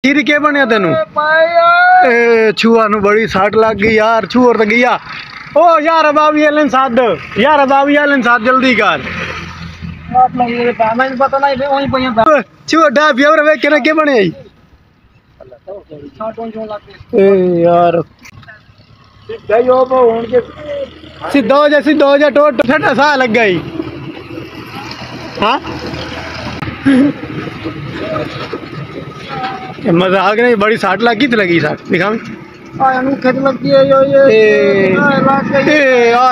खीर के बनया तेनू छुआ नु बड़ी सट लग गई यार। छुअर तो गया। ओ यार बाबी एलन साद यार बाबी एलन साद जल्दी कर छुआ डा प्योर वे के बने यार सीधा हो जा टोट ठंडा सा लग गई। हाँ मजाक नहीं बड़ी साट लगी तो लगी साट दिखा लगी है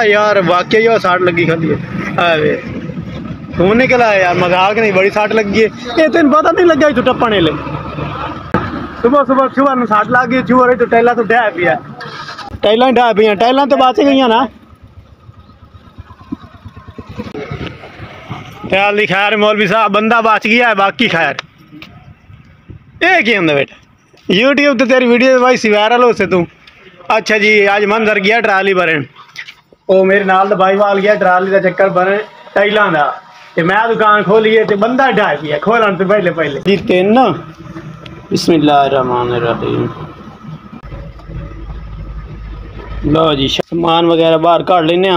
यार वाकई यो साट लगी खाली है खून निकला है यार। मजाक नहीं बड़ी साट लगी है। ये तेन पता नहीं लगा तू टप्पने ले सुबह सुबह छुआ साट लग गई छुआ तो टैला तो ढह पिया टाइल ढह पी टाइल तो बच गई ना। ख्याल खैर मौलवी साहब बंदा बच गया है बाकी खैर ये क्या होंगे बेटा यूट्यूब तो तेरी वीडियो भाई सी वायरल हो से तू। अच्छा जी आज मंजर गया ट्राली भरन वो मेरे नाल भाई वाल गया ट्राली का चक्कर भरन टाइलों का ते मैं दुकान खोली तो बंदा ढाई पिया खोलन तो पहले पहले जी तीन ना बिस्मिल्लाहिर्रहमानिर्रहीम। लो जी सामान वगैरह बाहर काट लेने।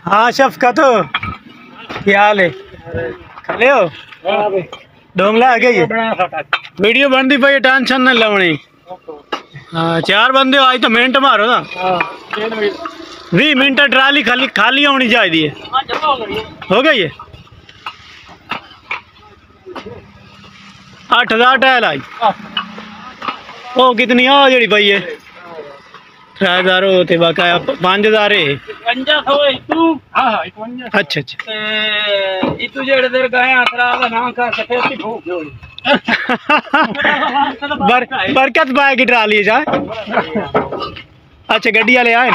हाँ शफकत क्या हाल है खले हो डोंगला आ गई वीडियो बनती पई टेंशन नहीं लवनी। हाँ 4 बंदे आज तो मिनट मारो ना 20 मिनट ट्राली खाली खाली होनी चाहिए हो गई है 8000 टाइल आई वो कितनी आ जी पई है किराएदार होते बकाया 5000 है। अच्छा अच्छा बरकत पाए की ट्राली जा। अच्छा गड्डी वाले आए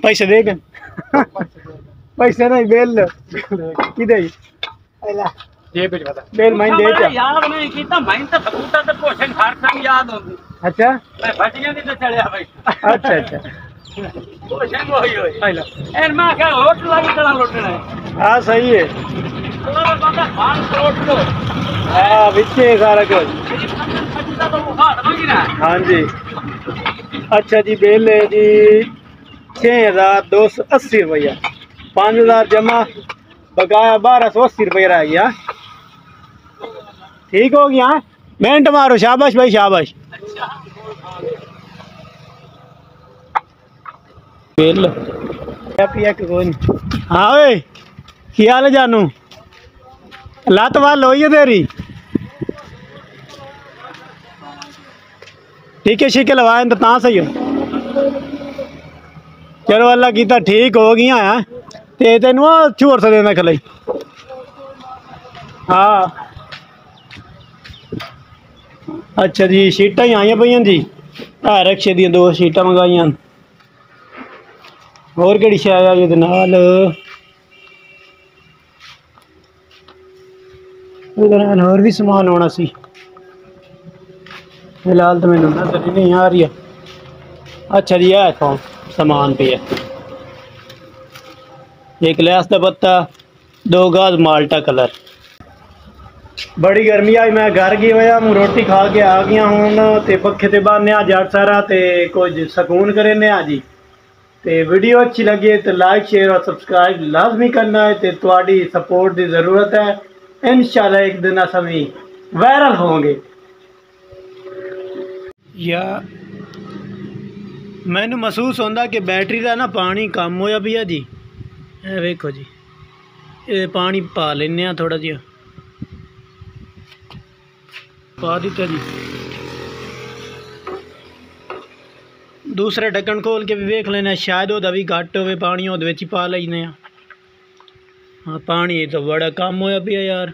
पैसे दे के पैसे नहीं बेल कि बेल मैं दे याद नहीं कीता मैं तो सबूता तो पोषण खार खान याद होगी। अच्छा मैं भटिया नहीं तो चढ़या भाई। अच्छा अच्छा पोषण वही होई पहला एन मां का होट लगी चला लुटना है। हां सही है थोड़ा बाबा 5 करोड़ लो हां बिचे सारा कुछ तो हाथ मांगी ना। हां जी अच्छा जी बेल है जी 6280 रुपया 5000 जमा बकाया 1280 रुपया रह गया। ठीक हो गया मिनट मारो शाबाश भाई शाबाश। हाँ वे की हाल है जानू लत वाल हो तेरी टीके शीके लवाए तो सही हो। चलो अल्लाह कीता ठीक हो गया है ते तेन झूर से देना खले। हाँ अच्छा जी शीटा ही आई पई जी रक्शे दी 2 शीटा मंगाई होर केड़ी शै आई नाल होर भी समान होना सी फिलहाल तो मैंने नजर नहीं आ रही है। अच्छा जी है तो सामान पे है एक लैस का पत्ता 2 गाज माल्टा कलर। बड़ी गर्मी आई मैं घर गई होया हूँ रोटी खा के आ गया हूँ तो पखे ते बहने जट सारा तो कुछ सकून करें जी। तो वीडियो अच्छी लगे तो लाइक शेयर और सब्सक्राइब लाजमी करना है तो थोड़ी सपोर्ट की ज़रूरत है। इंशाल्लाह एक दिन अस भी वायरल होंगे। या मैनू महसूस होंदा कि बैटरी का ना पानी कम होया पिया जी। वेखो जी ये पानी पा लेने थोड़ा जिहा पा दिता जी। दूसरे ढक्कन खोल के भी वेख लेना शायद वो भी घट हो पानी वो पा लेने। हाँ पानी तो बड़ा कम होया पिया यार।